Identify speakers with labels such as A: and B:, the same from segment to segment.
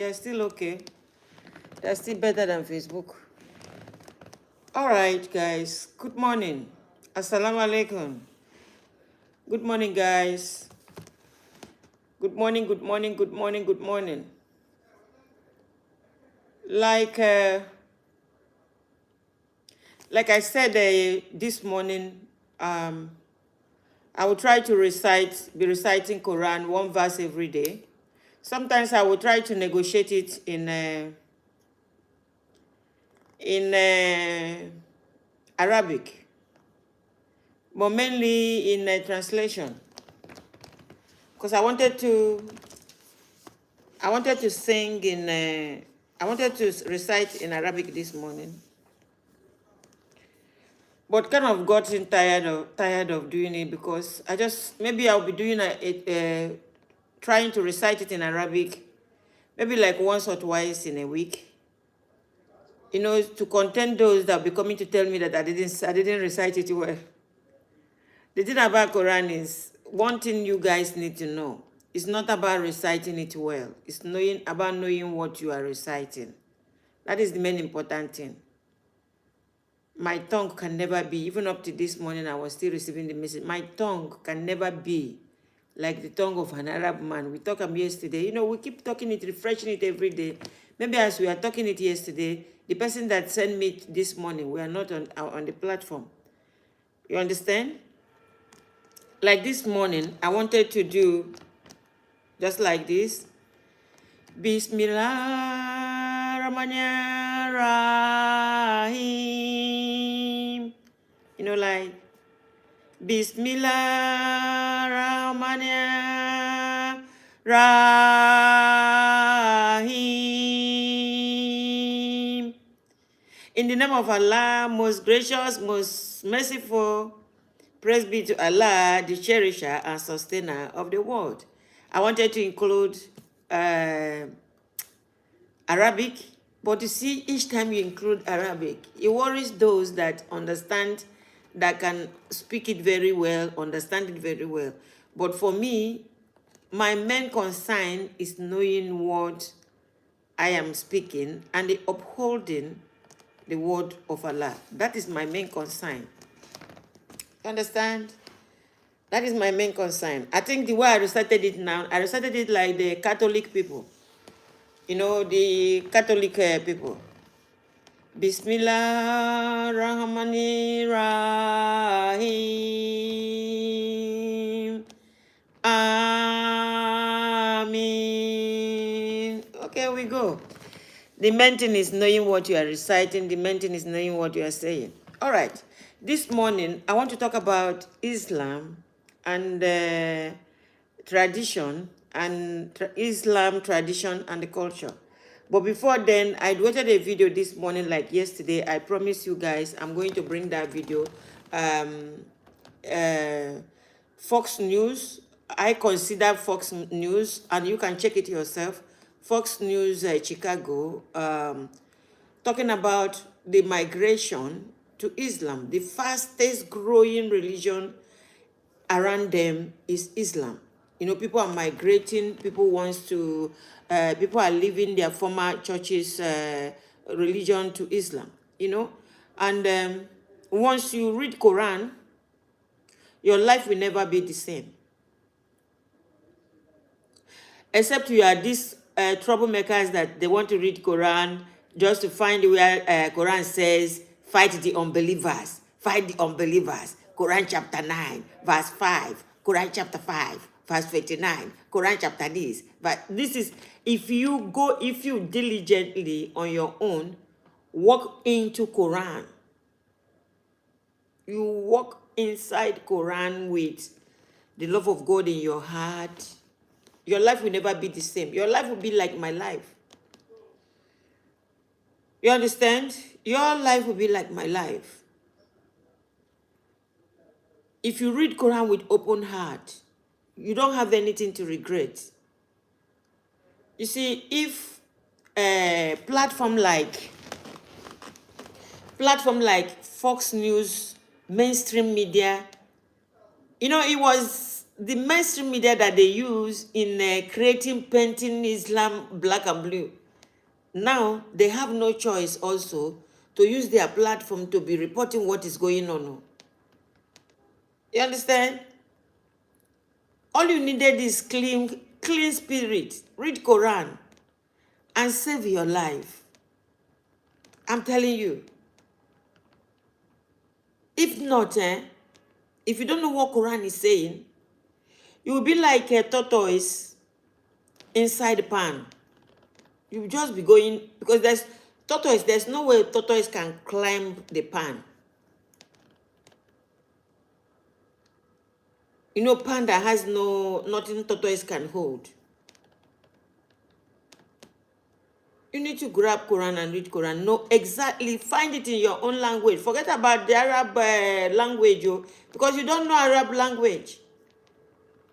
A: They're still okay. They're still better than Facebook. All right, guys. Good morning. Assalamu alaikum. Good morning, guys. Good morning, good morning, good morning, good morning. Like, uh, like I said this morning, I will try to be reciting Quran, one verse every day. Sometimes I will try to negotiate it in Arabic, but mainly in translation, because I wanted to sing I wanted to recite in Arabic this morning, but kind of gotten tired of doing it because maybe I'll be doing trying to recite it in Arabic, maybe like once or twice in a week. To content those that will be coming to tell me that I didn't recite it well. The thing about Quran is one thing you guys need to know. It's not about reciting it well. It's about knowing what you are reciting. That is the main important thing. My tongue can never be, even up to this morning, I was still receiving the message. My tongue can never be like the tongue of an Arab man. We talked about yesterday. We keep talking it, refreshing it every day. Maybe as we are talking it yesterday, the person that sent me this morning, we are not on the platform. You understand? Like this morning, I wanted to do just like this. Bismillahirrahmanirrahim. Like Bismillahirrahmanirrahim. In the name of Allah, most gracious, most merciful, praise be to Allah, the cherisher and sustainer of the world. I wanted to include Arabic, but you see, each time you include Arabic, it worries those that understand, that can speak it very well, understand it very well. But for me, my main concern is knowing what I am speaking and the upholding the word of Allah. That is my main concern. Understand? That is my main concern. I think the way I recited it now, I recited it like the Catholic people. The Catholic people. Bismillah Rahim. Amin. Okay, we go. The main thing is knowing what you are reciting. The main thing is knowing what you are saying. All right. This morning, I want to talk about Islam and tradition, and Islam, tradition, and the culture. But before then, I waited a video this morning like yesterday. I promise you guys I'm going to bring that video. Fox News, I consider Fox News, and you can check it yourself. Fox News Chicago, talking about the migration to Islam. The fastest growing religion around them is Islam. People are migrating. People are leaving their former churches, religion to Islam. And once you read Quran, your life will never be the same. Except you are these troublemakers that they want to read Quran just to find where Quran says, fight the unbelievers, fight the unbelievers. Quran chapter 9, verse 5, Quran chapter 5, verse 59, Quran chapter this. But this is, if you diligently on your own, walk into Quran, you walk inside Quran with the love of God in your heart, your life will never be the same. Your life will be like my life. You understand? Your life will be like my life. If you read Quran with open heart, you don't have anything to regret. You see, if a platform like Fox News, mainstream media, it was the mainstream media that they use in creating, painting Islam black and blue. Now, they have no choice also to use their platform to be reporting what is going on. You understand? All you needed is clean spirit. Read Quran and save your life. I'm telling you. If not, if you don't know what Quran is saying, you will be like a tortoise inside the pan. You will just be going, because there's no way tortoise can climb the pan. You know, pan that has nothing tortoise can hold. You need to grab Quran and read Quran. Know exactly, find it in your own language. Forget about the Arab language, because you don't know Arab language.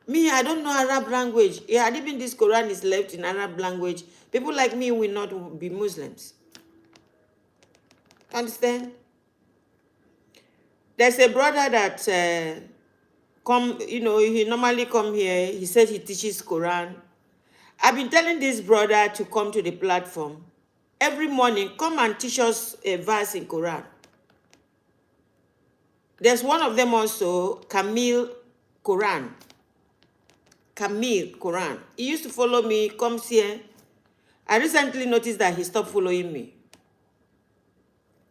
A: Me, I don't know Arab language. Yeah, even this Quran is left in Arab language, people like me will not be Muslims. Understand? There's a brother that he normally come here. He said he teaches Quran. I've been telling this brother to come to the platform every morning. Come and teach us a verse in Quran. There's one of them also, Kamil Quran. Kamil Quran. He used to follow me, comes here. I recently noticed that he stopped following me.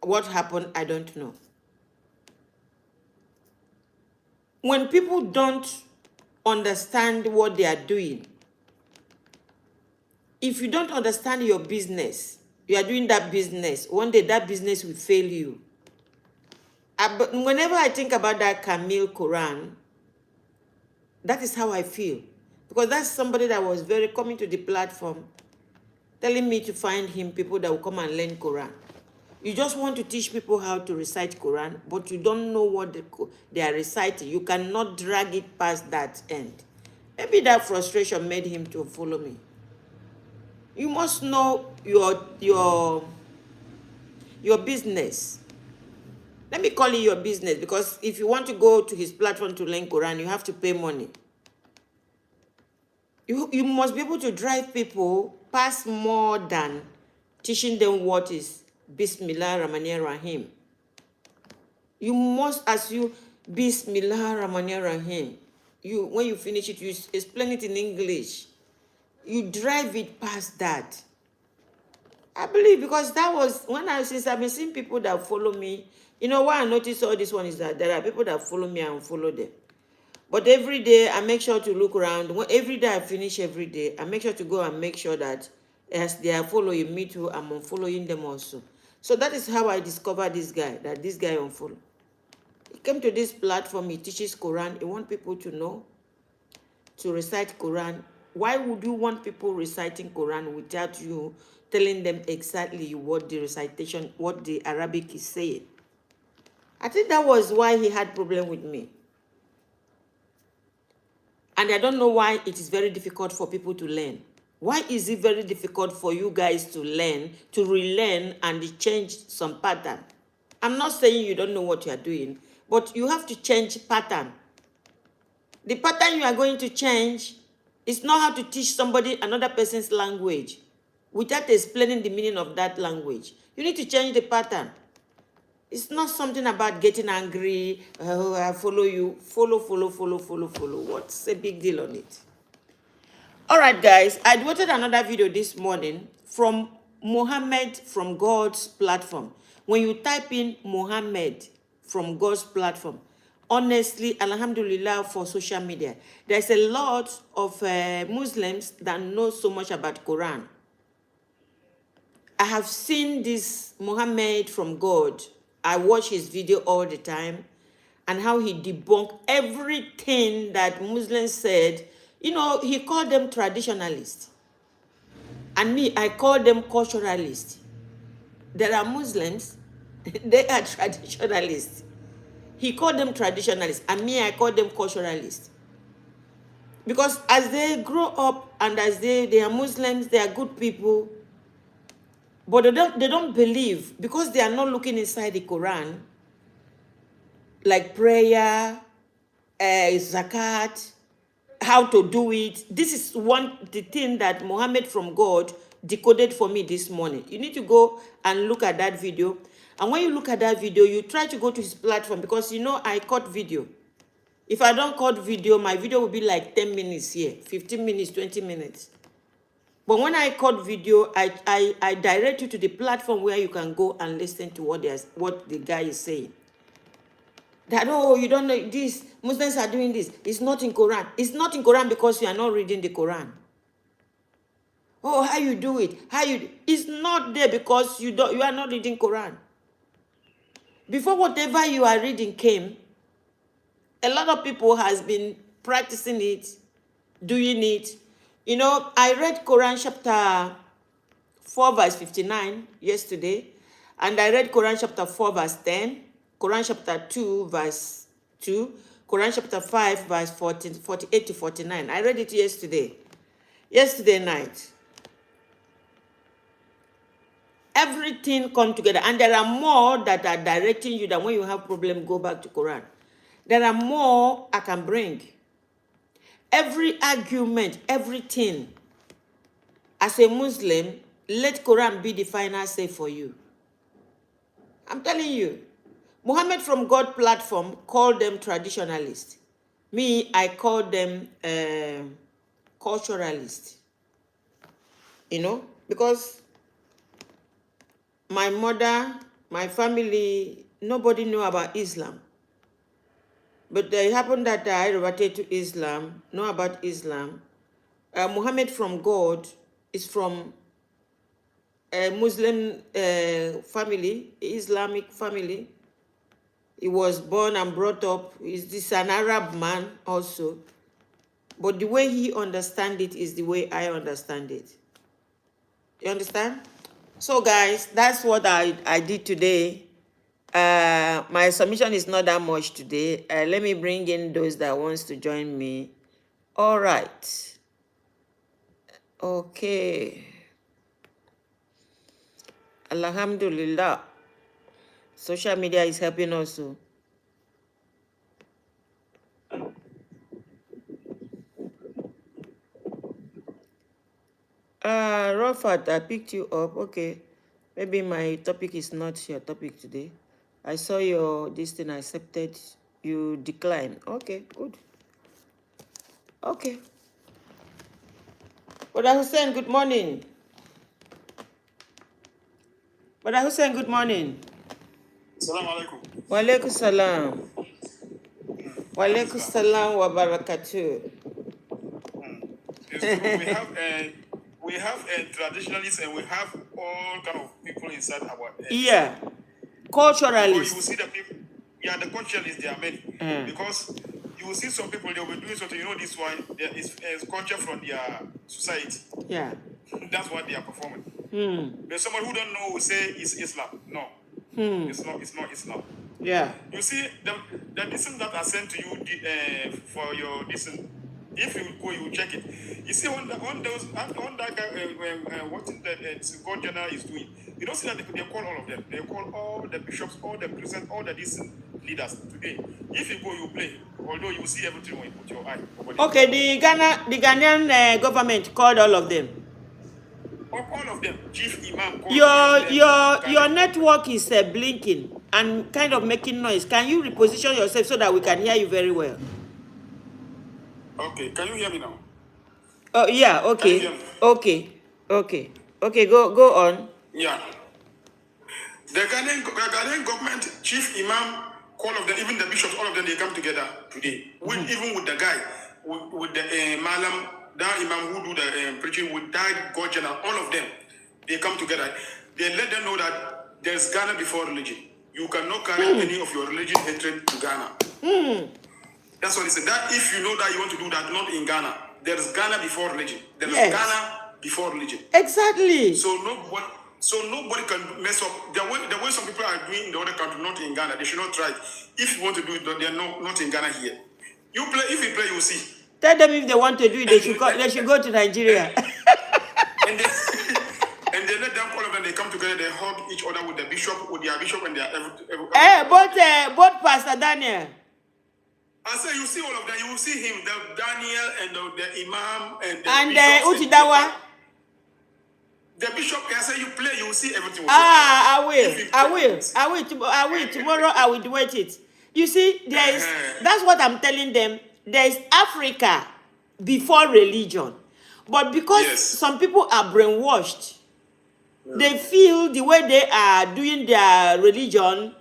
A: What happened, I don't know. When people don't understand what they are doing, if you don't understand your business, you are doing that business, one day that business will fail you. But whenever I think about that Kamil Quran, that is how I feel. Because that's somebody that was very coming to the platform, telling me to find him people that will come and learn Quran. You just want to teach people how to recite Quran, but you don't know what they are reciting. You cannot drag it past that end. Maybe that frustration made him to follow me. You must know your business. Let me call it your business, because if you want to go to his platform to learn Quran, you have to pay money. You must be able to drive people past more than teaching them what is Bismillah Rahmanir Rahim. You must, as you Bismillah Rahmanir Rahim, when you finish it, you explain it in English. You drive it past that. I believe, because that was since I've been seeing people that follow me. You know why I notice all this one is that there are people that follow me and follow them. But every day I make sure to look around. Every day I finish every day, I make sure to go and make sure that as they are following me too, I'm unfollowing them also. So that is how I discovered this guy, that this guy unfollow. He came to this platform, he teaches Quran, he wants people to know, to recite Quran. Why would you want people reciting Quran without you telling them exactly what the recitation, what the Arabic is saying? I think that was why he had problem with me. And I don't know why it is very difficult for people to learn. Why is it very difficult for you guys to learn, to relearn and change some pattern? I'm not saying you don't know what you are doing, but you have to change pattern. The pattern you are going to change is not how to teach somebody another person's language without explaining the meaning of that language. You need to change the pattern. It's not something about getting angry, oh, I follow you. Follow. What's the big deal on it? All right, guys, I watched another video this morning from Muhammad from God's platform. When you type in Muhammad from God's platform, honestly, alhamdulillah, for social media, there's a lot of Muslims that know so much about Quran. I have seen this Muhammad from God. I watch his video all the time, and how he debunked everything that Muslims said. You know, he called them traditionalists. And me, I call them culturalists. There are Muslims, they are traditionalists. He called them traditionalists, and me, I call them culturalists. Because as they grow up and as they are Muslims, they are good people, but they don't believe, because they are not looking inside the Quran, like prayer, zakat, how to do it. This is the thing that Mohammed from God decoded for me this morning. You need to go and look at that video. And when you look at that video, you try to go to his platform, because you know I cut video. If I don't cut video, my video will be like 10 minutes here, 15 minutes, 20 minutes. But when I cut video, I direct you to the platform where you can go and listen to what the guy is saying. That, oh, you don't know this, Muslims are doing this. It's not in Quran. It's not in Quran because you are not reading the Quran. Oh, how you do it? It's not there because you are not reading Quran. Before whatever you are reading came, a lot of people has been practicing it, doing it. You know, I read Quran chapter 4 verse 59 yesterday, and I read Quran chapter 4 verse 10, Quran chapter 2 verse 2, Quran chapter 5 verse 48 to 49. I read it yesterday night. Everything come together, and there are more that are directing you that when you have problem, go back to Quran. There are more I can bring. Every argument, everything. As a Muslim, let Quran be the final say for you. I'm telling you. Muhammad from God platform called them traditionalists. Me, I call them culturalists. You know, because my mother, my family, nobody knew about Islam. But it happened that I reverted to Islam, know about Islam. Muhammad from God is from a Muslim family, Islamic family. He was born and brought up. He's an Arab man also. But the way he understands it is the way I understand it. You understand? So guys, that's what I did today. My submission is not that much today. Let me bring in those that wants to join me. All right. Okay. Alhamdulillah. Social media is helping also. Rafat, I picked you up. Okay. Maybe my topic is not your topic today. I saw your this thing, I accepted. You declined. Okay, good. Okay. Brother Hussein, good morning. Brother Hussein, good morning.
B: Assalamu alaikum.
A: Wa alaikum salam. Wa alaikum salam wa barakatuh.
B: We have traditionalists, and we have all kind of people inside our
A: yeah, culturalists.
B: You will see the people, the culturalists, there are many. Because you will see some people, they will be doing something, you know, this one, there is culture from their society.
A: Yeah.
B: That's what they are performing. But someone who don't know will say it's Islam. No. It's not Islam.
A: Yeah.
B: You see, the listen that I sent to you for your listen, if you go, you will check it. You see, on that guy, what the God General is doing, you don't see that they call all of them. They call all the bishops, all the presidents, all the decent leaders today. If you go, you play. Although you will see everything when you put your eye.
A: Okay, the Ghanaian government called all of them.
B: All of them. Chief Imam.
A: Your network is blinking and kind of making noise. Can you reposition yourself so that we can hear you very well?
B: Okay, can you hear me now?
A: Oh yeah, okay. Okay, go on.
B: Yeah. The Ghanaian government, chief imam, all of them, even the bishops, all of them, they come together today. Even with the guy, with the Malam, that imam who do the preaching, with that God General, all of them, they come together. They let them know that there's Ghana before religion. You cannot carry any of your religion hatred to Ghana. That's what he said. That if you know that you want to do that, not in Ghana, there's Ghana before religion. There's Ghana before religion.
A: Exactly.
B: So nobody can mess up the way some people are doing in the other country, not in Ghana. They should not try it. If you want to do it, they're not in Ghana here. You play. If you play, you see.
A: Tell them if they want to do it, they should go to Nigeria.
B: And they let them, all of them, they come together, they hug each other with the bishop, with their bishop, and they are
A: both Pastor Daniel.
B: I say you see all of them. You will see him, the Daniel and the Imam and the
A: And
B: bishops.
A: Utidawa.
B: The bishop, I say you play, you will see everything.
A: I will. Tomorrow I will wait it. You see, that's what I'm telling them. There is Africa before religion. But because some people are brainwashed, they feel the way they are doing their religion,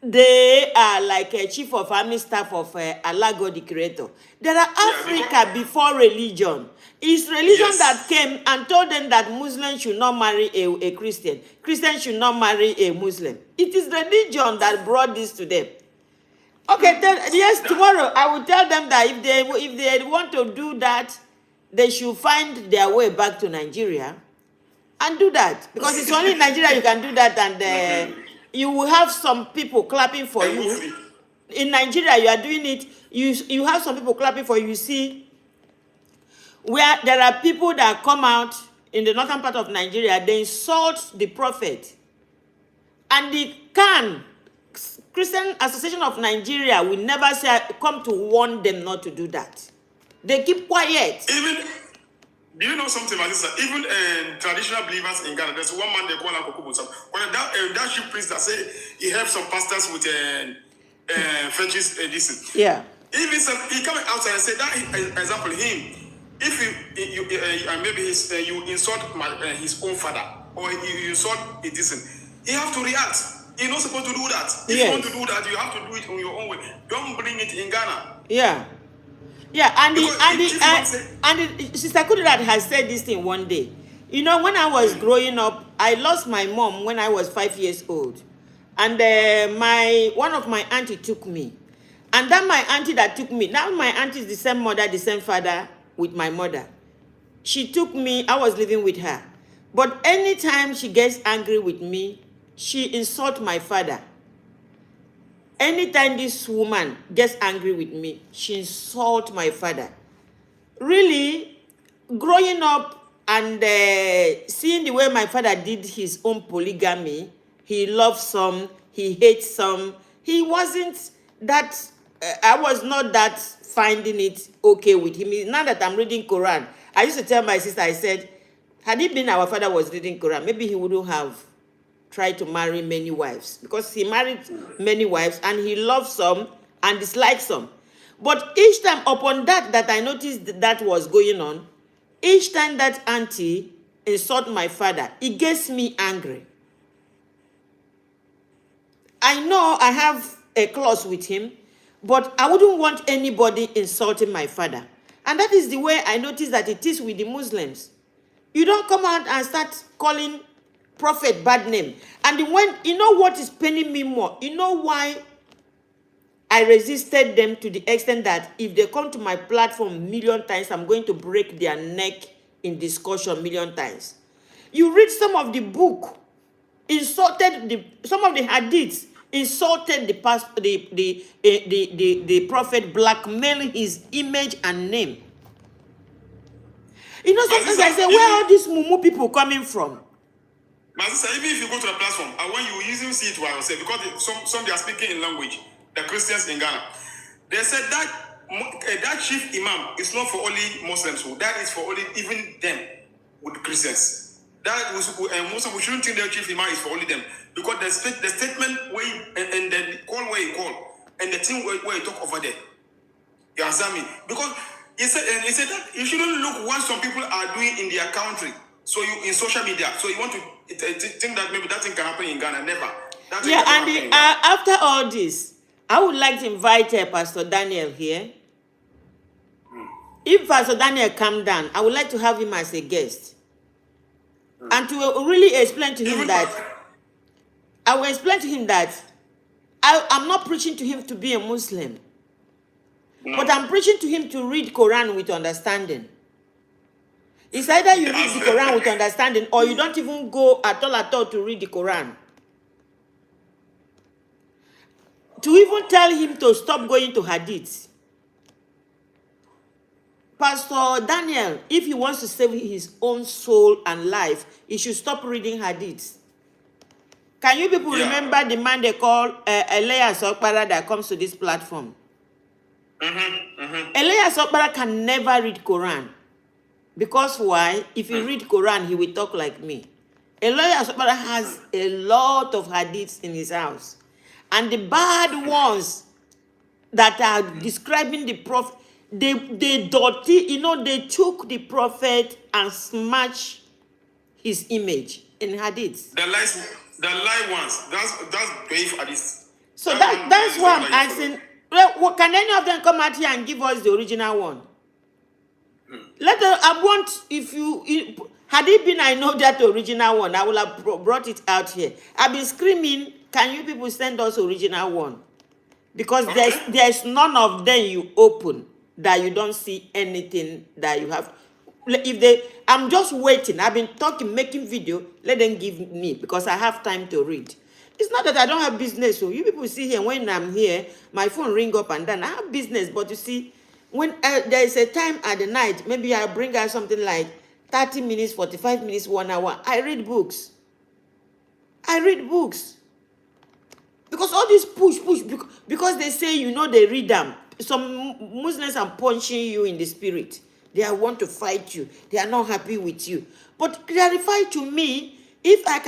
A: they are like a chief of army staff of Allah God the Creator. There are Africa before religion. It's religion that came and told them that Muslims should not marry a Christian. Christians should not marry a Muslim. It is religion that brought this to them. Okay, yes, tomorrow I will tell them that if they want to do that, they should find their way back to Nigeria and do that. Because it's only in Nigeria you can do that, and you will have some people clapping for you. In Nigeria, you are doing it. You have some people clapping for you. You see, where there are people that come out in the northern part of Nigeria, they insult the prophet. And the Christian Association of Nigeria will never say, come to warn them not to do that. They keep quiet.
B: Even, do you know something like this? Even traditional believers in Ghana, there's one man they call Akokubusa. When that chief priest that say he helps some pastors with fetish this.
A: Yeah.
B: Even he come outside and say that example him. If you maybe you insult his own father or you insult a decent, he have to react. He's not supposed to do that. If you want to do that, you have to do it on your own way. Don't bring it in Ghana.
A: Yeah. Yeah, and Sister Kudirat has said this thing one day. You know, when I was growing up, I lost my mom when I was 5 years old. And one of my auntie took me. And then my auntie that took me, now my auntie is the same mother, the same father with my mother. She took me, I was living with her. But anytime she gets angry with me, she insults my father. Anytime this woman gets angry with me, she insults my father. Really, growing up and seeing the way my father did his own polygamy, he loved some, he hates some. He wasn't that, I was not that finding it okay with him. Now that I'm reading Quran, I used to tell my sister, I said, had it been our father was reading Quran, maybe he wouldn't have tried to marry many wives, because he married many wives and he loved some and disliked some. But each time upon that I noticed that was going on, each time that auntie insulted my father, it gets me angry. I know I have a clause with him, but I wouldn't want anybody insulting my father. And that is the way I noticed that it is with the Muslims. You don't come out and start calling prophet bad name. And when, you know what is paining me more? You know why I resisted them to the extent that if they come to my platform 1,000,000 times, I'm going to break their neck in discussion 1,000,000 times. You read some of the book, insulted some of the hadiths, insulted the prophet, blackmailing his image and name. You know, sometimes I say, where are these mumu people coming from?
B: My sister, even if you go to the platform, and when you usually see it what I say, because some they are speaking in language, the Christians in Ghana, they said that chief imam is not for only Muslims, that is for only even them with Christians. That was Muslim, we shouldn't think the chief imam is for only them, because the statement where and the call where you call and the thing where you talk over there, you understand me? Because he said that you shouldn't look what some people are doing in their country. So you in social media, so you want to think that maybe that thing can happen in Ghana? Never.
A: Yeah, and after all this, I would like to invite Pastor Daniel here. If Pastor Daniel come down, I would like to have him as a guest. And to really explain to him that, I will explain to him that I'm not preaching to him to be a Muslim. No. But I'm preaching to him to read Quran with understanding. It's either you read the Quran with understanding or you don't even go at all to read the Quran. To even tell him to stop going to Hadith. Pastor Daniel, if he wants to save his own soul and life, he should stop reading Hadith. Can you people remember the man they call Elias Okpara that comes to this platform? Elias Okpara can never read Quran. Because why? If he read Quran, he will talk like me. Elias Okpara has a lot of hadiths in his house. And the bad ones that are describing the prophet, they dirty, they took the prophet and smashed his image in hadiths.
B: The lie ones. That's brave hadith.
A: So that's why I'm asking, well, can any of them come out here and give us the original one? I want, had it been I know that original one, I would have brought it out here. I've been screaming, can you people send us original one? Because there's none of them you open that you don't see anything that you have. I'm just waiting. I've been talking, making video. Let them give me, because I have time to read. It's not that I don't have business. So you people see here, when I'm here, my phone ring up and down. I have business, but you see, when there is a time at the night, maybe I bring out something like 30 minutes, 45 minutes, 1 hour. I read books. Because all this push, because they say, they read them. Some Muslims are punching you in the spirit. They want to fight you. They are not happy with you. But clarify to me, if I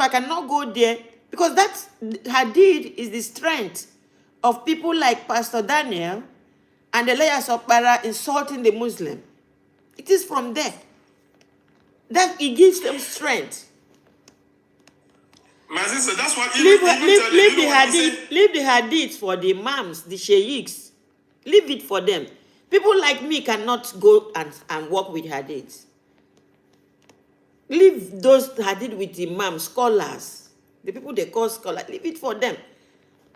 A: cannot go there, because that hadith is the strength of people like Pastor Daniel and Elias Okpara insulting the Muslim. It is from there that it gives them strength.
B: My sister, that's what
A: Leave the hadith for the imams, the sheikhs. Leave it for them. People like me cannot go and work with hadiths. Leave those hadith with imams, scholars. The people they call scholars. Leave it for them.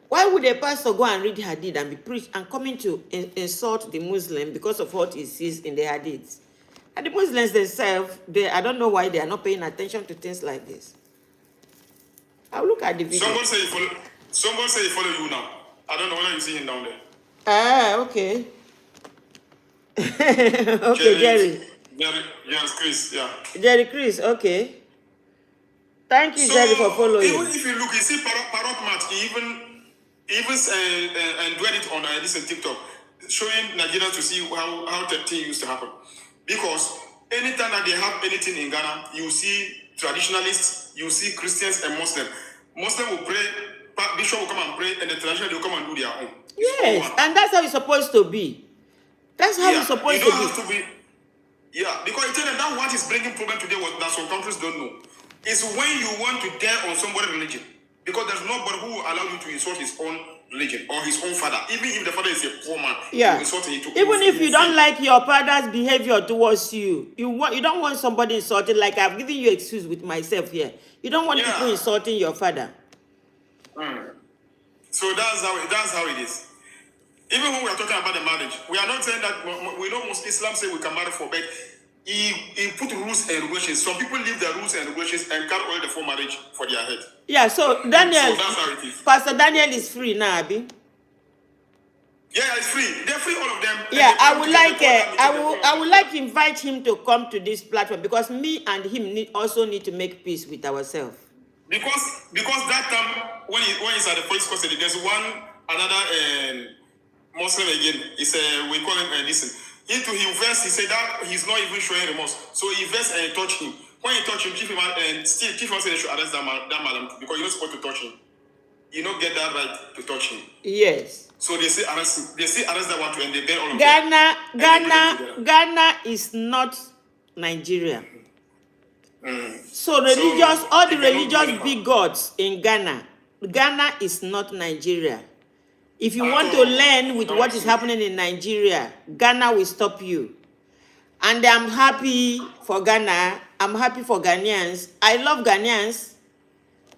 A: Why would a pastor go and read hadith and be preached and coming to insult the Muslim because of what he sees in the hadiths? And the Muslims themselves, I don't know why they are not paying attention to things like this. I'll look at the video.
B: Someone say he follow you now. I don't know whether you see him down there.
A: Okay. Okay, Jerry.
B: Yes, Chris, yeah.
A: Jerry Chris, okay. Thank you, Jerry, for following.
B: Even if you look, you see Parrot Mat, he even dwell it on this TikTok, showing Nigerians to see how the thing used to happen. Because anytime that they have anything in Ghana, you see traditionalists, you see Christians and Muslims. Muslim will pray, Bishop will come and pray, and the traditional will come and do their own.
A: Yes, and that's how it's supposed to be. That's how it's supposed to be.
B: Have to be. Yeah, because I tell them that what is bringing problem today that some countries don't know is when you want to dare on somebody's religion. Because there's nobody who will allow you to insult his own religion or his own father. Even if the father is a poor man,
A: yeah. Even if you don't like your father's behavior towards you, you don't want somebody insulting. Like I've given you excuse with myself here. You don't want people insulting your father.
B: So that's how it is. Even when we are talking about the marriage, we are not saying that we know most Islam say we can marry for, but he put rules and regulations. Some people leave the rules and regulations and carry all the full marriage for their head.
A: Yeah, so Daniel,
B: so that's how it is.
A: Pastor Daniel is free now, Abi.
B: Yeah, it's free. They're free, all of them.
A: Yeah, I would like to invite him to come to this platform, because me and him also need to make peace with ourselves.
B: Because that time when he's at the police custody, there's another Muslim again. We call him listen. Into him verse, he said that he's not even showing remorse. So he verse and touch him. When he touch him, Chief Imam said they should arrest that man because you're not supposed to touch him. You don't get that right to touch him.
A: Yes.
B: So they say arrest him. They say arrest that one too, and they ban all of them.
A: Ghana is not Nigeria. So all the religious big gods in Ghana is not Nigeria. If you want to learn with what is happening in Nigeria, Ghana will stop you. And I'm happy for Ghana. I'm happy for Ghanaians. I love Ghanaians.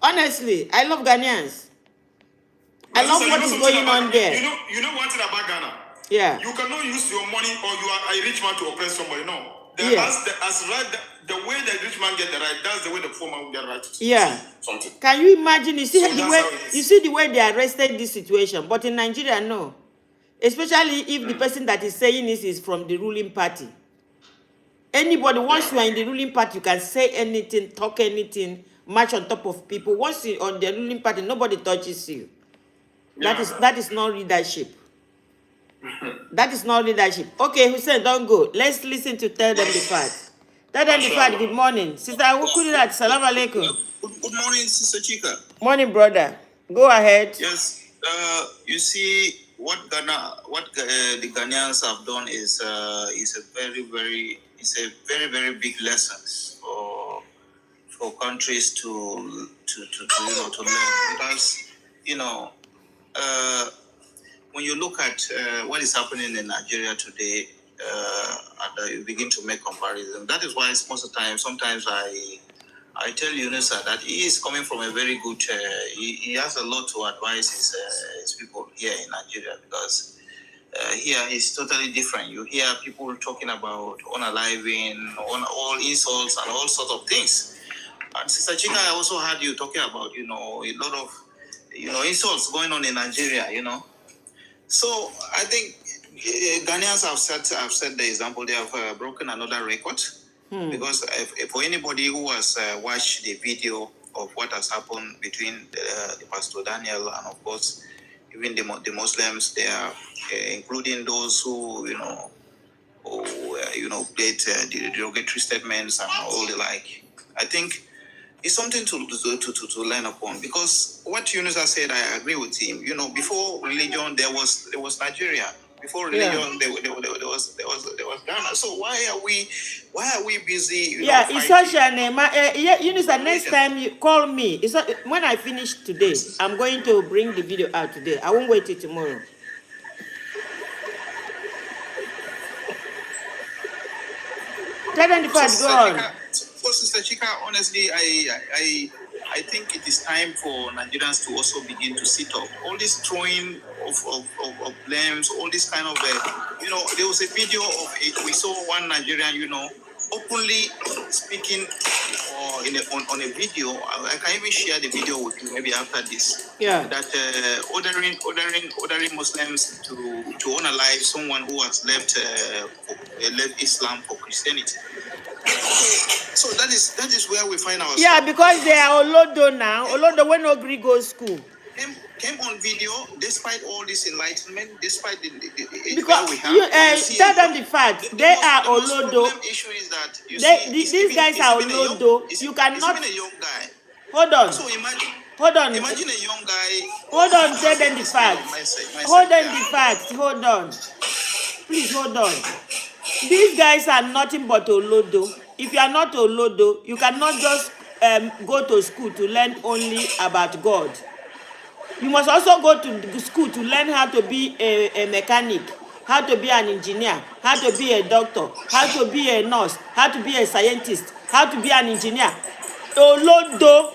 A: Honestly, I love Ghanaians. I love what is going on there.
B: You know one thing about Ghana?
A: Yeah.
B: You cannot use your money or you are a rich man to oppress somebody. No. The way the rich man get the right, that's the way the poor man will get the right to see something.
A: Can you imagine? You see the way they arrested this situation, but in Nigeria, no. Especially if the person that is saying this is from the ruling party. Anybody, once you are in the ruling party, you can say anything, talk anything, march on top of people. Once you're on the ruling party, nobody touches you. That is not leadership. That is not leadership. Okay, Hussein, don't go. Let's listen to Tell Them the Fact. Tell Them the Fact, good morning. Sister Wukudirat, salam alaikum.
C: Good morning, Sister Chika.
A: Morning, brother. Go ahead.
C: Yes, you see what the Ghanaians have done is a very big lesson for countries to to learn, because you know when you look at what is happening in Nigeria today, and you begin to make comparison. That is why most of the time, sometimes I tell Yunusa that he is coming from a very good. He has a lot to advise his people here in Nigeria, because here is totally different. You hear people talking about unaliving, on all insults and all sorts of things. And Sister Chika, I also heard you talking about a lot of insults going on in Nigeria. So I think Ghanaians have set the example. They have broken another record. Because if for anybody who has watched the video of what has happened between the Pastor Daniel and, of course, even the Muslims, they are including those who played the derogatory statements and all the like. I think it's something to learn upon, because what Yunus has said, I agree with him. Before religion, there was Nigeria. Before religion, there was Ghana. So why are we busy?
A: It's such an Yunus. Next time you call me, when I finish today, I'm going to bring the video out today. I won't wait till tomorrow. Tell them the fact. Go on.
C: For Sister Chika, honestly, I think it is time for Nigerians to also begin to sit up. All this throwing of blames, all this kind of, there was a video of it. We saw one Nigerian, openly speaking on a video. I can even share the video with you maybe after this.
A: Yeah.
C: That ordering Muslims to unalive someone who has left Islam for Christianity. So that is where we find ourselves.
A: Yeah, because they are Olodo now. Olodo when Ogri goes school.
C: Came on video despite all this enlightenment, despite the
A: because
C: we have.
A: Tell them the fact. They are Olodo.
C: The problem issue is that
A: these guys are Olodo. You cannot.
C: Even a young guy.
A: Hold on.
C: So
A: hold on.
C: Imagine a young guy.
A: Hold on. Tell them the fact. Hold them the fact. Hold on. Please hold on. These guys are nothing but Olodo. If you are not Olodo, you cannot just go to school to learn only about God. You must also go to school to learn how to be a mechanic, how to be an engineer, how to be a doctor, how to be a nurse, how to be a scientist, how to be an engineer. Olodo,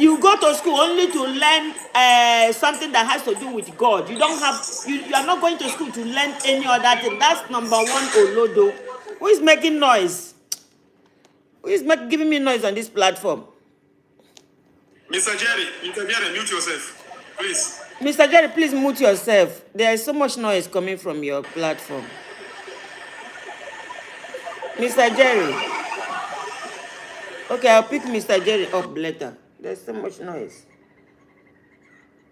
A: you go to school only to learn something that has to do with God. You don't have, you are not going to school to learn any other thing. That's number one Olodo. Who is making noise? Who is giving me noise on this platform?
B: Mr. Jerry, mute yourself, please.
A: Mr. Jerry, please mute yourself. There is so much noise coming from your platform. Mr. Jerry. Okay, I'll pick Mr. Jerry up later. There's so much noise.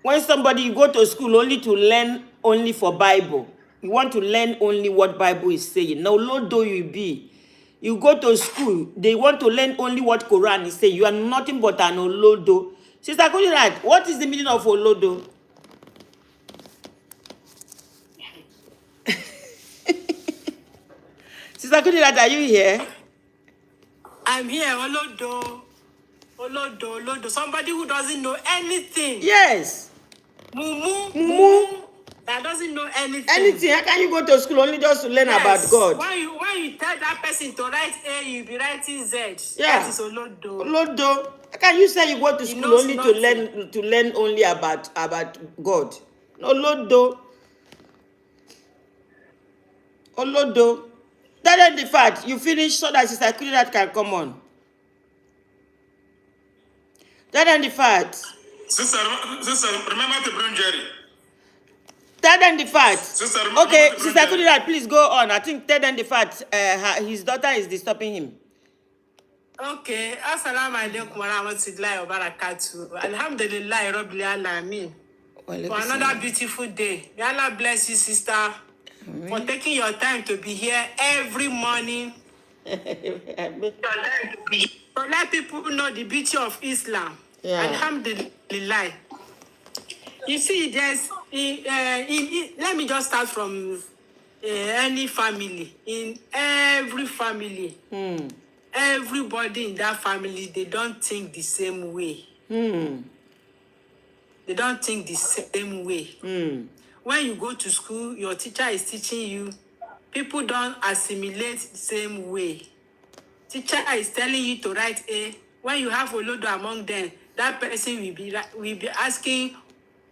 A: When you go to school only to learn only for Bible, you want to learn only what Bible is saying. Now, Lord, do you be? You go to school, they want to learn only what Quran is saying. You are nothing but an Olodo. Sister Kudirat, what is the meaning of Olodo? Sister Kudirat, are you here?
D: I'm here, Olodo. Somebody who doesn't know anything.
A: Yes.
D: Mumu. That doesn't know anything.
A: How can you go to school only just to learn about God?
D: When you tell that person to write A, you'll be writing Z.
A: Yeah.
D: That is Olodo.
A: Olodo. How can you say you go to school only to learn only about God? Olodo. That is the fact. You finish so that Sister Kudirat can come on. That is the fact.
B: Sister, remember to bring Jerry.
A: Tell them the fact.
B: Sister,
A: okay, Sister Kudirat, please go on. I think tell them the fact. His daughter is disturbing him.
D: Okay. Assalamu alaikum wa rahmatullahi wa barakatuh. Alhamdulillah rabbil alamin. for another beautiful day. May Allah bless you, sister, for taking your time to be here every morning. To let people know the beauty of Islam.
A: Yeah.
D: Alhamdulillah. You see, there's let me just start from any family. In every family, everybody in that family, they don't think the same way. They don't think the same way. When you go to school, your teacher is teaching you. People don't assimilate the same way. Teacher is telling you to write A. When you have Olodo among them, that person will be asking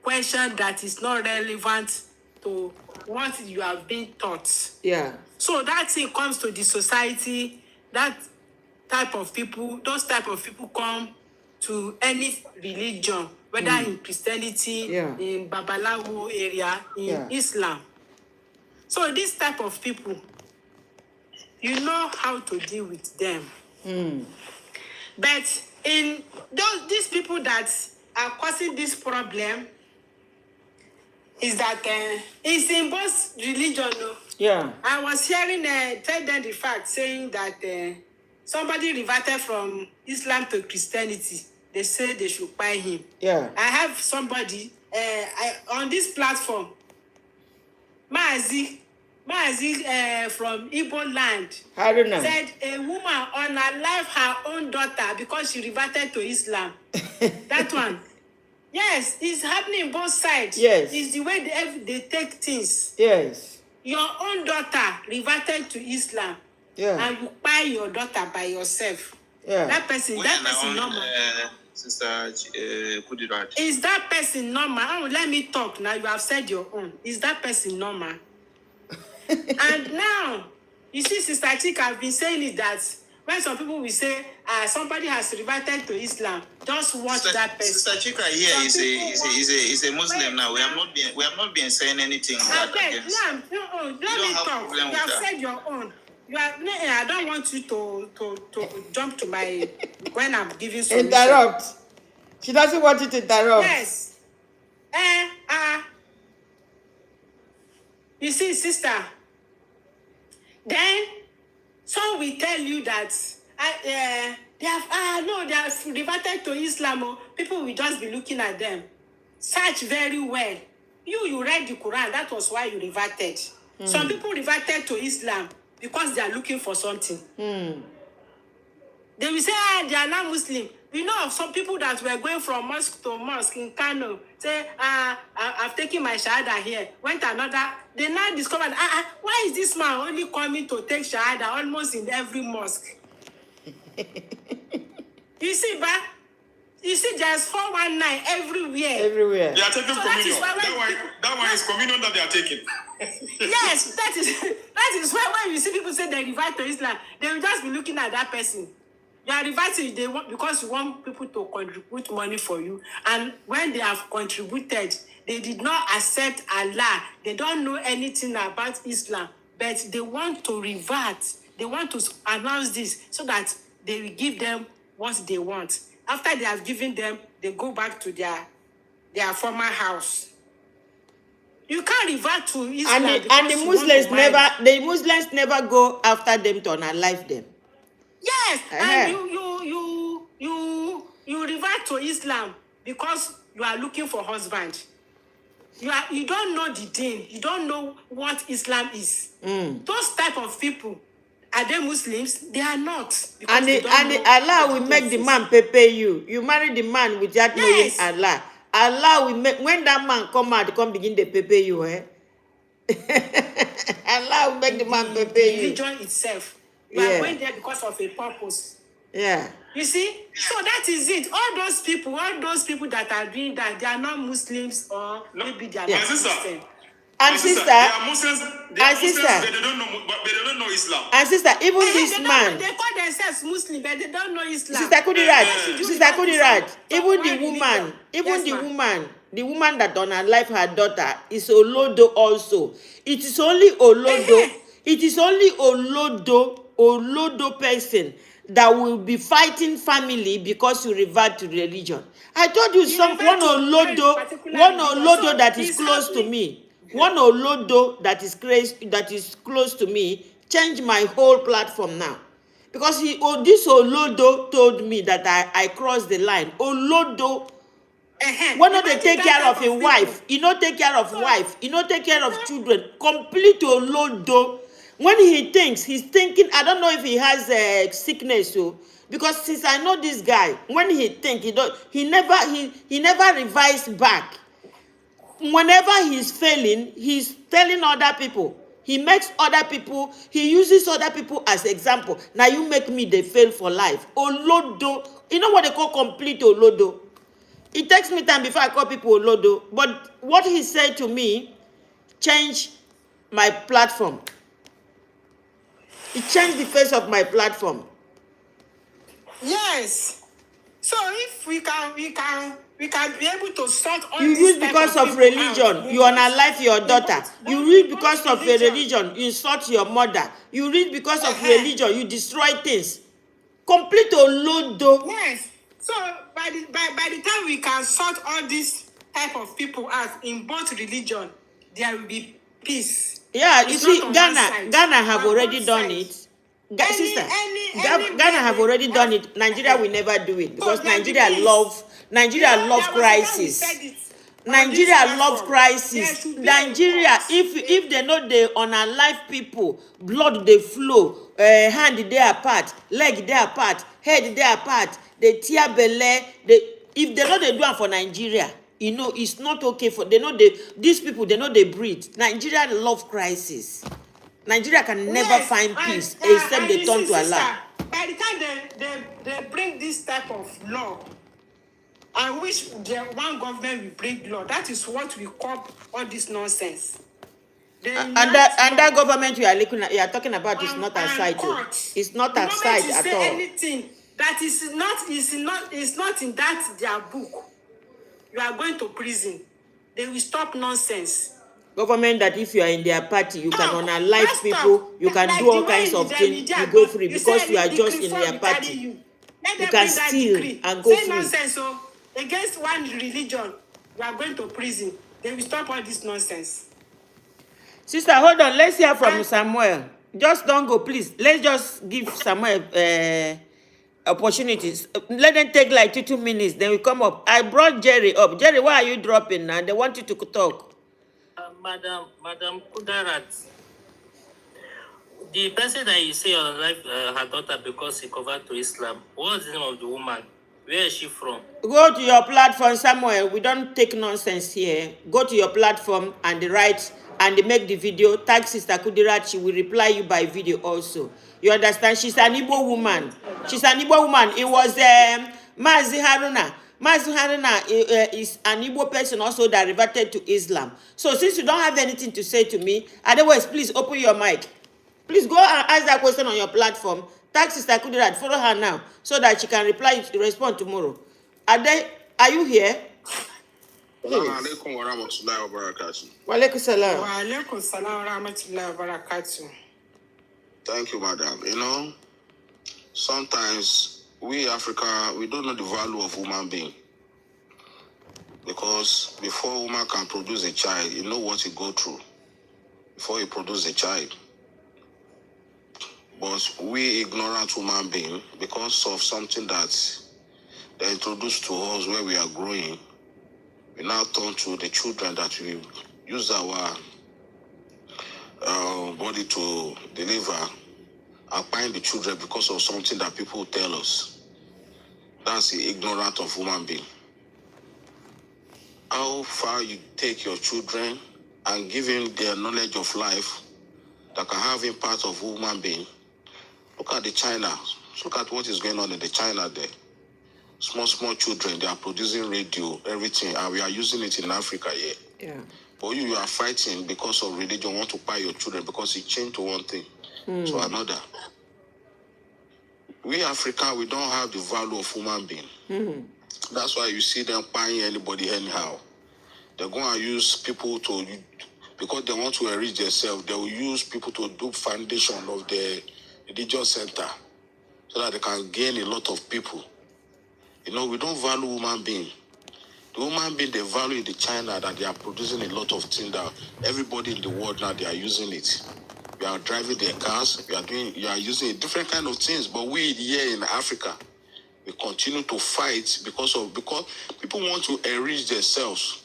D: question that is not relevant to what you have been taught.
A: Yeah.
D: So that thing comes to the society, that type of people, those type of people come to any religion, whether in Christianity, in Babalawo area, in Islam. So this type of people, you know how to deal with them. But in these people that are causing this problem, is that it's in both religion. No?
A: Yeah.
D: I was hearing tell them the fact saying that somebody reverted from Islam to Christianity. They say they should buy him.
A: Yeah.
D: I have somebody on this platform, Maazi from Igbo land,
A: Haruna.
D: said a woman unalive her own daughter because she reverted to Islam. That one. Yes, it's happening in both sides.
A: Yes.
D: It's the way they take things.
A: Yes.
D: Your own daughter reverted to Islam.
A: Yeah.
D: And you buy your daughter by yourself.
A: Yeah.
D: That person normal.
C: Sister Kudirat.
D: Is that person normal? Oh, let me talk now. You have said your own. Is that person normal? And now, you see, Sister Chika, I've been saying it that when some people will say somebody has reverted to Islam, just watch that person.
C: Sister Chika here is a Muslim now. We have not been saying anything
D: Let me talk.
C: problem
D: You
C: with
D: have
C: that.
D: said your own. I don't want you to jump to my when I'm giving solution.
A: Interrupt. She doesn't want you to interrupt.
D: Yes. You see, sister. Then some will tell you that they have reverted to Islam. Oh. People will just be looking at them. Search very well. You read the Quran. That was why you reverted. Some people reverted to Islam because they are looking for something. They will say, they are not Muslim. We know of some people that were going from mosque to mosque in Kano. Say, I've taken my Shahada here. Went another. They now discovered, why is this man only coming to take Shahada almost in every mosque? You see, there's 419 everywhere.
A: Everywhere.
B: They are taking
D: So
B: communion.
D: that
B: That one is communion that they are taking.
D: Yes, that is why when you see people say they revert to Islam, they will just be looking at that person. You are reverting because you want people to contribute money for you. And when they have contributed, they did not accept Allah. They don't know anything about Islam. But they want to revert. They want to announce this so that they will give them what they want. After they have given them, they go back to their former house. You can't revert to Islam.
A: And the Muslims never go after them to unalive them.
D: Yes, and you revert to Islam because you are looking for husband. You don't know the deen. You don't know what Islam is. Those type of people, are they Muslims? They are not.
A: And Allah will make the man pay you. You marry the man without knowing Allah. Allah will make, when that man come begin to pay you, Allah will make the man pay you.
D: Religion itself. You are going there because of a purpose.
A: Yeah.
D: You see? So that is it. All those people that are doing that, they are not Muslims or maybe they are not Christian.
A: And sister,
B: they are Muslims, they don't know, but they don't know Islam.
A: And sister, even this man,
D: they call themselves Muslim, but they don't know Islam.
A: Sister Kudirat, even the woman that unalive her daughter is Olodo also. It is only Olodo person that will be fighting family because you revert to religion. I told you one Olodo that is close to me. One Olodo that is close to me changed my whole platform now. Because this Olodo told me that I crossed the line. Olodo, when they take care of a wife, take care of wife, take care of children, complete Olodo. When he's thinking, I don't know if he has a sickness, because since I know this guy, when he think, he never revised back. Whenever he's failing, he's telling other people. He makes other people, he uses other people as example. Now you make me they fail for life. Olodo, you know what they call complete Olodo? It takes me time before I call people Olodo, but what he said to me changed my platform. It changed the face of my platform.
D: Yes. So if we can be able to sort all
A: you use because of religion, you unalive your daughter. You read because of a religion, you insult your mother. You read because of religion, you destroy things. Complete Olodo.
D: Yes. So by the time we can sort all these type of people out in both religion, there will be peace.
A: Yeah, you see, Ghana have already done it. Sister, Ghana have already done it. Nigeria will never do it because Nigeria love crisis. Nigeria love crisis. Nigeria, if they know they unalive people, blood they flow, hand they apart, leg they apart, head they apart, they tear belle. If they know they do it for Nigeria, it's not okay for these people. They know they breathe. Nigeria love crisis. Nigeria can never find peace except they turn to Allah.
D: By the time they bring this type of law, I wish one government will bring law. That is what we call all this nonsense.
A: And that government you are talking about is not aside. It's not aside at all.
D: Anything that is not in that their book, you are going to prison. They will stop nonsense.
A: Government that if you are in their party, you can unalive people, you can do all kinds of things, you go free because you are just in their party. You can steal and go free.
D: Nonsense, so against one religion, you are going to prison. They will stop all this nonsense.
A: Sister, hold on. Let's hear from Samuel. Just don't go, please. Let's just give Samuel opportunities. Let them take like 2 minutes. Then we come up. I brought Jerry up. Jerry, why are you dropping now? They want you to talk.
E: Madam Kudarat, the person that you say on life, her daughter because she converted to Islam, what's the name of the woman? Where is she from?
A: Go to your platform, Samuel. We don't take nonsense here. Go to your platform and write and make the video. Tag Sister Kudirat. She will reply you by video also. You understand? She's an Igbo woman. It was Mazi Haruna. Mazi Haruna is an Igbo person also that reverted to Islam. So since you don't have anything to say to me, otherwise, please open your mic. Please go and ask that question on your platform. Tag Sister Kudirat. Follow her now so that she can respond tomorrow. Are you here?
B: Alaikum wa rahmatullahi wa barakatuh.
A: Wa alaikum salam.
D: Wa alaikum salam wa rahmatullahi wa barakatuh.
B: Thank you, madam. Sometimes we Africa, we don't know the value of human being. Because before a woman can produce a child, you know what he go through before he produce a child. But we ignorant human being, because of something that they introduced to us where we are growing, we now turn to the children that we use our body to deliver, and find the children because of something that people tell us. That's the ignorance of human being. How far you take your children and give them their knowledge of life that can have impact of human being. Look at the China. Look at what is going on in the China there. Small children, they are producing radio, everything, and we are using it in Africa here.
A: Yeah.
B: But you are fighting because of religion, want to buy your children because it changed to one thing to another. We Africa, we don't have the value of human being. That's why you see them buying anybody anyhow. They're going to use people to, because they want to enrich themselves, they will use people to do foundation of the religious center.
F: so that they can gain a lot of people. You know, we don't value human being. The human being they value in the China that they are producing a lot of things that everybody in the world now they are using it. We are driving their cars, you are using different kind of things, but we here in Africa, we continue to fight because people want to enrich themselves.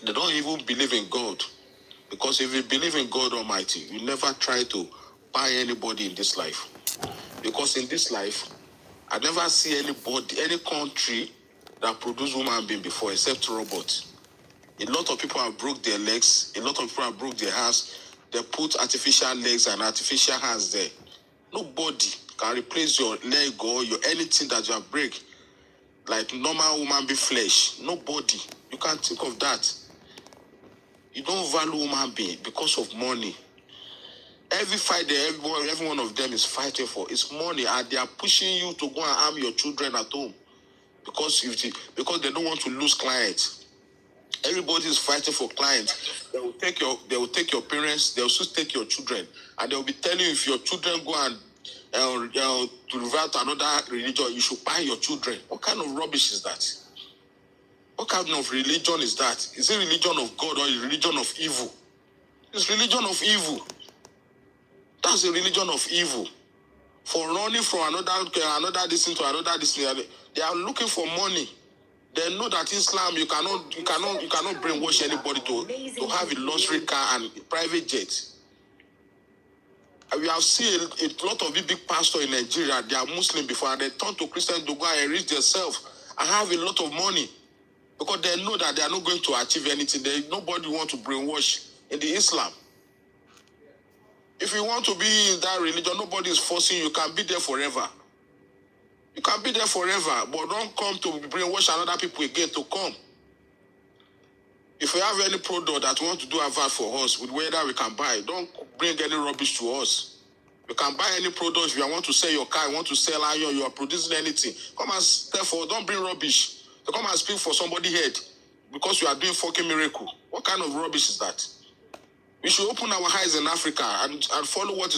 F: They don't even believe in God. Because if you believe in God Almighty, you never try to buy anybody in this life. Because in this life, I never see anybody, any country that produce human being before except robots. A lot of people have broke their legs. A lot of people have broke their hands. They put artificial legs and artificial hands there. Nobody can replace your leg or your anything that you have break like normal human being flesh. Nobody. You can't think of that. You don't value human being because of money. Every fight every one of them is fighting for is money, and they are pushing you to go and harm your children at home because they don't want to lose clients. Everybody is fighting for clients. They will take your parents. They will also take your children, and they will be telling you if your children go and to revert to another religion, you should buy your children. What kind of rubbish is that? What kind of religion is that? Is it religion of God or a religion of evil? It's religion of evil. That's a religion of evil. For running from another distance to another distance, they are looking for money. They know that Islam you cannot brainwash anybody to have a luxury car and a private jet. We have seen a lot of big pastors in Nigeria. They are Muslim before, and they turn to Christians to go and enrich themselves and have a lot of money because they know that they are not going to achieve anything. Nobody want to brainwash in the Islam. If you want to be in that religion, nobody is forcing you. You can be there forever. You can be there forever, but don't come to brainwash another people again to come. If you have any product that you want to do advert for us, with whether we can buy, don't bring any rubbish to us. You can buy any product. If you want to sell your car, you want to sell iron, you are producing anything, come and therefore don't bring rubbish. So come and speak for somebody's head because you are doing fucking miracle. What kind of rubbish is that? We should open our eyes in Africa and follow what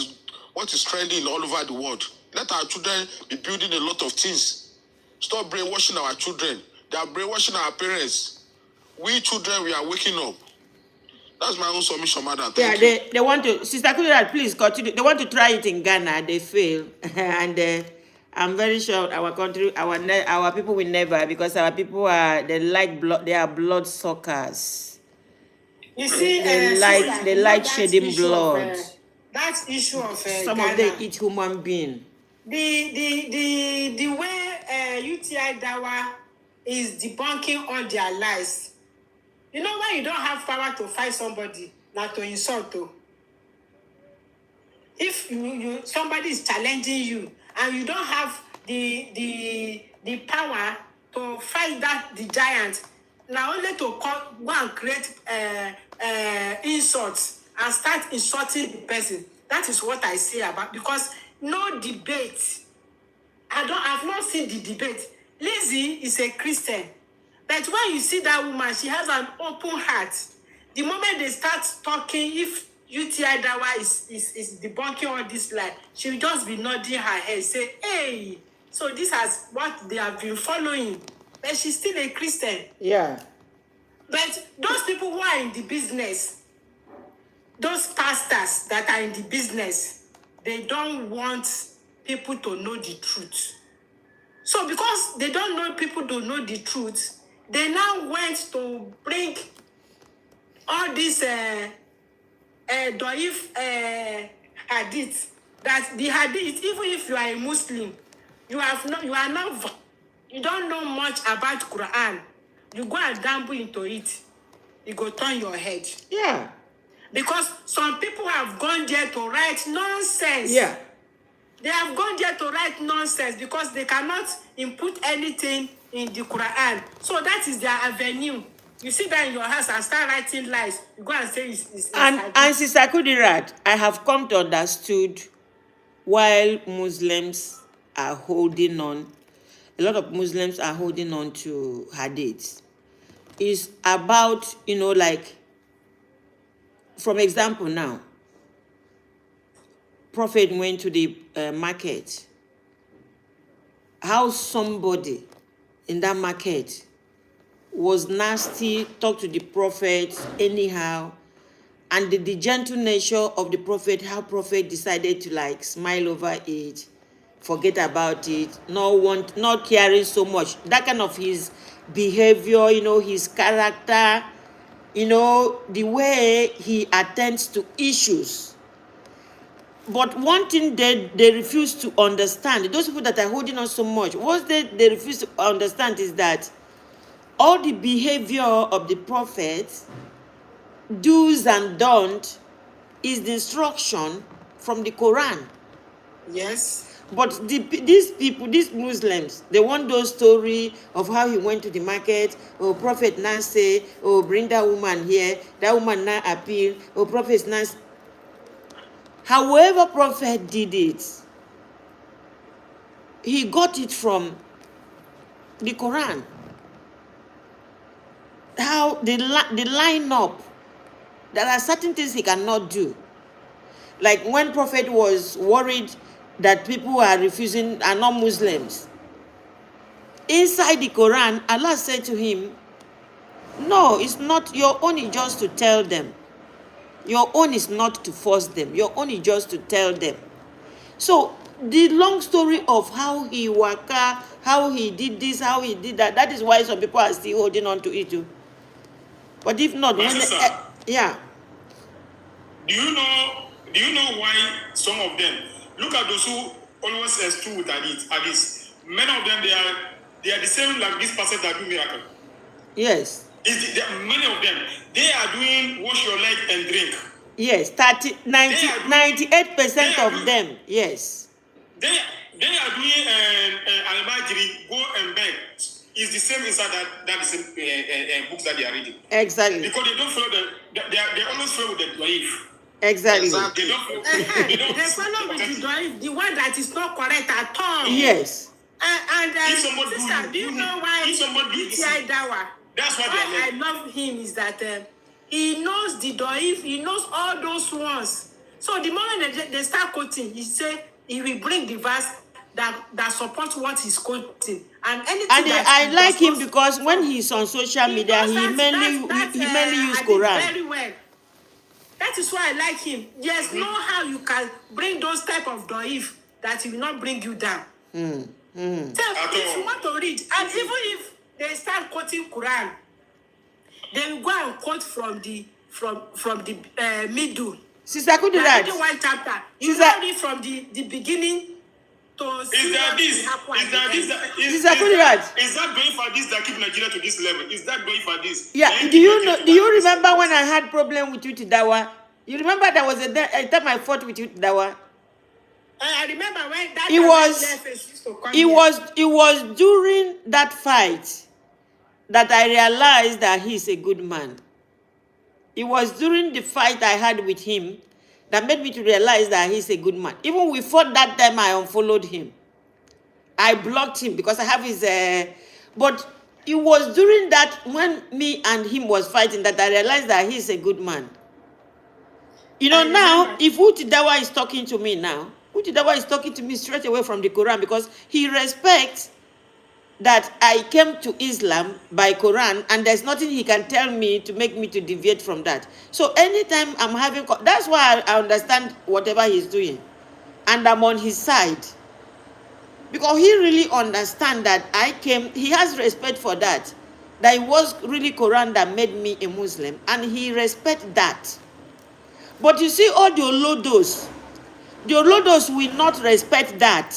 F: is trending all over the world. Let our children be building a lot of things. Stop brainwashing our children. They are brainwashing our parents. We children, we are waking up. That's my own submission, madam. Thank you.
A: They want to, Sister Kudirat, please continue. They want to try it in Ghana. They fail. And I'm very sure our country, our people will never, because our people they are blood suckers.
D: You see,
A: They like shedding blood.
D: That issue of
A: Some
D: Ghana,
A: of them eat human being.
D: the way UTI Dawa is debunking all their lies. You know, when you don't have power to fight somebody, not to insult to. If somebody is challenging you and you don't have the power to fight the giant, now only to go and create insults and start insulting the person. That is what I say about, because no debate. I've not seen the debate. Lizzie is a Christian, but when you see that woman, she has an open heart. The moment they start talking, if UTI Dawa is debunking all this lie, she will just be nodding her head, say, hey, so this is what they have been following. But she's still a Christian.
A: Yeah.
D: But those people who are in the business, those pastors that are in the business, they don't want people to know the truth. So because they don't know people to know the truth, they now went to bring all this Doif hadith. That the hadith, even if you are a Muslim, you don't know much about Quran. You go and gamble into it, it go turn your head.
A: Yeah.
D: Because some people have gone there to write nonsense.
A: Yeah.
D: They have gone there to write nonsense because they cannot input anything in the Quran. So that is their avenue. You sit down in your house and start writing lies. You go and say it's
A: And Sister Kudirat, I have come to understood while Muslims are holding on, a lot of Muslims are holding on to hadith. It's about, like, from example now, Prophet went to the market how somebody in that market was nasty, talked to the prophet anyhow, and the gentle nature of the prophet, how prophet decided to like smile over it, forget about it, not caring so much. That kind of his behavior, his character, the way he attends to issues. But one thing they refuse to understand, those people that are holding on so much, what they refuse to understand is that all the behavior of the prophet, do's and don'ts, is the instruction from the Quran.
D: Yes.
A: But these people, these Muslims, they want those story of how he went to the market. Oh, Prophet now say, oh, bring that woman here. That woman now appeal. Oh, Prophet now. However, Prophet did it, he got it from the Quran. How the line up. There are certain things he cannot do. Like when Prophet was worried that people are not Muslims. Inside the Quran, Allah said to him, no, it's not your own, is just to tell them. Your own is not to force them. Your own is just to tell them. So the long story of how he waka, how he did this, how he did that, that is why some people are still holding on to it too. But if not, yeah.
B: Do you know why some of them look at those who always stew with hadith? Many of them they are the same like this person that do miracle.
A: Yes.
B: Many of them they are doing wash your leg and drink.
A: Yes, 98% of them. Yes.
B: They are doing al-majri, go and beg. It's the same inside that the same books that they are reading.
A: Exactly.
B: Because they don't follow they always follow with the da'if.
A: Exactly.
B: They don't
D: They follow with the da'if, the one that is not correct at all.
A: Yes.
D: And
B: if somebody
D: sister, do you know why DTI Dawa?
B: That's what
D: why I love him is that he knows the da'if, he knows all those ones. So the moment they start quoting, he say he will bring the verse that supports what he's quoting. And anything
A: I like him because when he's on social media, he mainly use Quran.
D: Very well. That is why I like him. There's no how you can bring those type of da'if that he will not bring you down. So if you want to read, and even if they start quoting Quran, they will go and quote from the middle.
A: Sister Kudirat.
D: The one chapter. You read from the beginning to see what happened.
B: Is that going for this that keep Nigeria to this level? Is that going for this?
A: Yeah. Do you remember when I had problem with Dawa? You remember there was a time I fought with Dawa?
D: I remember when that
A: it was during that fight that I realized that he's a good man. It was during the fight I had with him that made me to realize that he's a good man. Even we fought that time, I unfollowed him. I blocked him because I have his... but it was during that, when me and him was fighting, that I realized that he's a good man. Now, if Uti Dawa is talking to me now, Uti Dawa is talking to me straight away from the Quran because he respects that I came to Islam by Quran and there's nothing he can tell me to make me to deviate from that. So anytime I'm having... That's why I understand whatever he's doing. And I'm on his side. Because he really understands that he has respect for that. That it was really Quran that made me a Muslim. And he respects that. But you see all the Olodos will not respect that.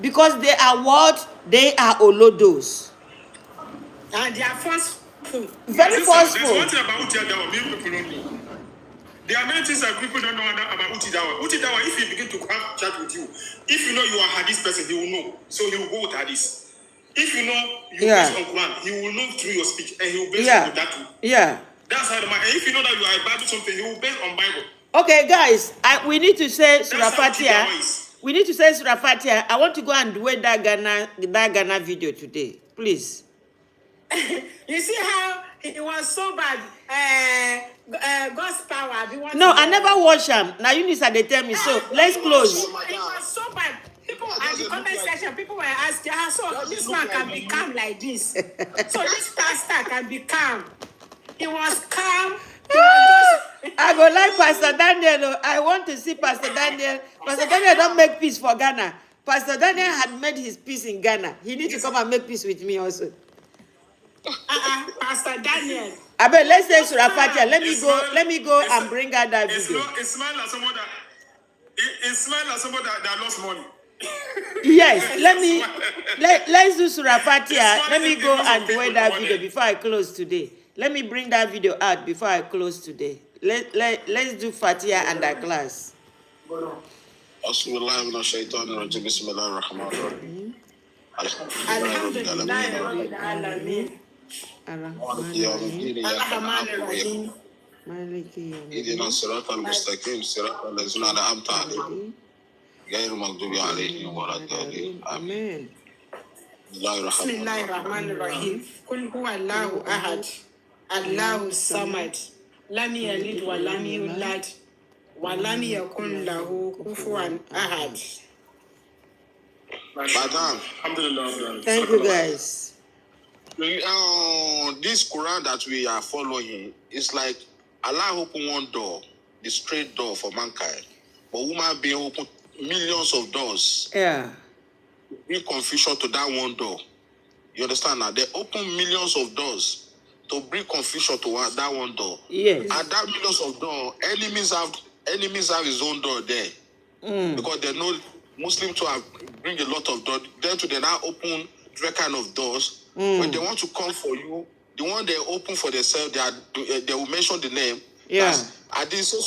A: Because they are what? They are Olodos.
D: And they are forceful.
A: Very forceful.
B: There's one thing about Uti Dawa, people don't know. There are many things that people don't know about Uti Dawa. Uti Dawa, if he begin to have chat with you, if you know you are Hadith person, he will know. So he will go with Hadith. If you know you based on Quran, he will know through your speech and he will base on that too. Yeah. That's how the man. And if you know that you are about something, he will base on Bible.
A: Okay, guys, we need to say Surah Fatiha. We need to say Surah Fatiha. I want to go and do that Ghana video today. Please.
D: You see how it was so bad? God's power.
A: No, I never watch him. Now you need to tell me. So let's close.
D: It was so bad. people
B: That
D: at the
B: doesn't
D: comment
B: look like
D: section, people were asking, ah, so
B: Doesn't
D: this
B: look
D: man
B: like
D: can be
B: you.
D: calm like this. So this pastor can be calm. He was calm. He was just
A: I go like Pastor Daniel. Oh. I want to see Pastor Daniel. Pastor Daniel don't make peace for Ghana. Pastor Daniel had made his peace in Ghana. He needs to come and make peace with me also.
D: Pastor Daniel.
A: I bet let's say Surah Fatiha. Let me
B: It's
A: go.
B: not-
A: Let me go
B: it's-
A: and bring out that
B: It's
A: video.
B: not. It smells like someone that. It smells like someone that lost money.
A: Yes, let's do Surah Fatiha.
B: It's
A: Let me
B: funny
A: go
B: because
A: and
B: of
A: do
B: people
A: that
B: who
A: video
B: want it.
A: before I close today. Let me bring that video out before I close today. Let's do Fatiha and that class.
F: Bismillah min ash-shaytan ar-rajim. Bismillah ar-Rahman ar-Rahim.
D: Alhamdulillah Rabbil Alamin. Ar-Rahman
A: Maliki
F: اهدنا الصراط المستقيم صراط الذين أنعمت عليهم غير المغضوب عليهم ولا الضالين آمين.
A: Amen.
F: بسم الله الرحمن
D: Bismillahir
F: الرحيم.
D: Rahmanir Rahim. Kul huwa Allahu ahad. Allahu samad. Lam yalid wa lam yulad. Wa lam yakun lahu kufuwan ahad.
F: Madam,
B: Alhamdulillah.
A: Thank you guys.
F: This Quran that we are following is like Allah open one door, the straight door for mankind, but woman being open millions of doors.
A: Yeah.
F: Bring confusion to that one door. You understand now? They open millions of doors to bring confusion to that one door.
A: Yes.
F: And that millions of doors, enemies have his own door there. Because they know Muslims to have bring a lot of doors. Then to they now open different kind of doors. When they want to come for you, the one they open for themselves, they will mention the name.
A: Yeah.
F: I did so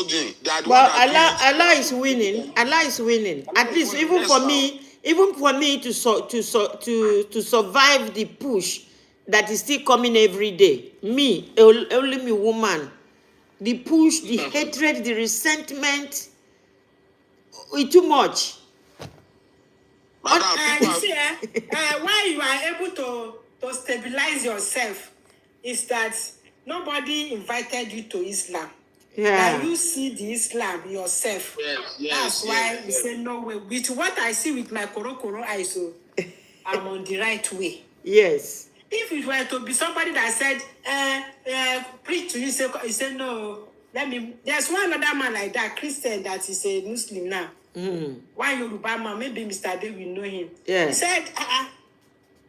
F: thing. They are the
A: Well,
F: one that
A: Allah is winning. Allah is winning. At least, even for me to survive the push that is still coming every day. Me, only me woman. The push, the hatred, the resentment, it's too much.
F: Madam, people
D: You
F: are-
D: see, why you are able to stabilize yourself is that nobody invited you to Islam.
A: Yeah.
D: Now you see the Islam yourself. That's why you say no way. With what I see with my koro eyes, so I'm on the right way.
A: Yes.
D: If it were to be somebody that said, preach to you, say no, let me. There's one other man like that, Christian, that is a Muslim now. One Yoruba man, maybe Mr. Day will know him.
A: Yeah.
D: He said,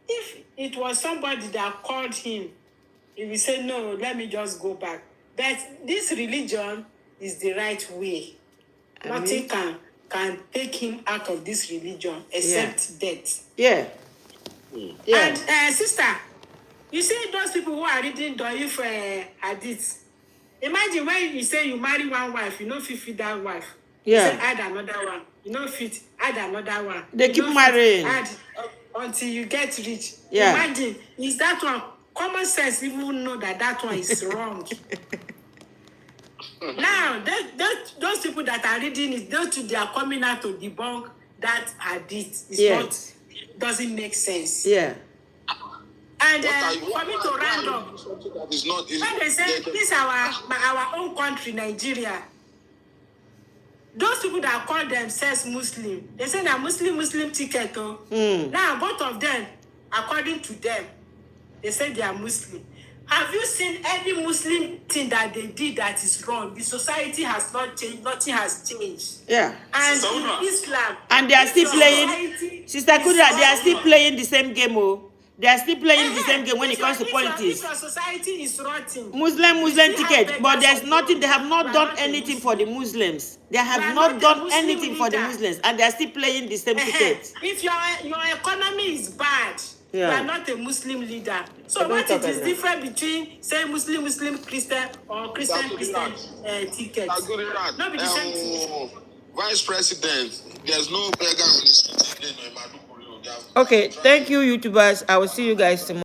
D: if it was somebody that called him, he will say, no, let me just go back. But this religion is the right way. Nothing can take him out of this religion except death.
A: Yeah. Yeah.
D: And sister, you see those people who are reading Doif Hadith. Imagine when you say you marry one wife, you know fit feed that wife.
A: Yeah.
D: You say add another one. You know fit add another one.
A: They
D: You
A: keep
D: know fit
A: marrying.
D: Add until you get rich.
A: Yeah.
D: Imagine, is that one common sense? Even know that one is wrong. Now, those people that are reading it, those two, they are coming out to debunk that Hadith. It's
A: Yes.
D: doesn't make sense.
A: Yeah.
D: And
F: What
D: for me to round up,
F: that is not is
D: when they say this our own country, Nigeria, those people that call themselves Muslim, they say that Muslim ticket. Oh. Now both of them, according to them, they say they are Muslim. Have you seen any Muslim thing that they did that is wrong? The society has not changed. Nothing has changed.
A: Yeah.
D: And
B: Sister Una.
D: in Islam,
A: And they are still
D: this
A: playing.
D: society
A: Sister
D: is
A: Kudra, they are
D: so-
A: still playing the same game. Oh. They are still playing the same game when it comes to politics.
D: If your society is rotten,
A: Muslim
D: you still have
A: ticket, but
D: beggars
A: there's
D: of
A: nothing. They have
D: God.
A: not
D: You are
A: done
D: not a
A: anything
D: Muslim.
A: for the Muslims. They
D: You
A: have
D: are
A: not
D: not a
A: done
D: Muslim
A: anything for the
D: leader.
A: Muslims, and they are still playing the same ticket.
D: If your economy is bad, you
A: Yeah.
D: are not a Muslim leader.
A: I
D: So
A: don't
D: what
A: talk
D: it is
A: about
D: different between say Muslim, Christian, or Christian ticket? Not be the same thing.
F: Vice President, there's no beggar on the street again in Maiduguri. They have-
A: Okay, thank you, YouTubers. I will see you guys tomorrow.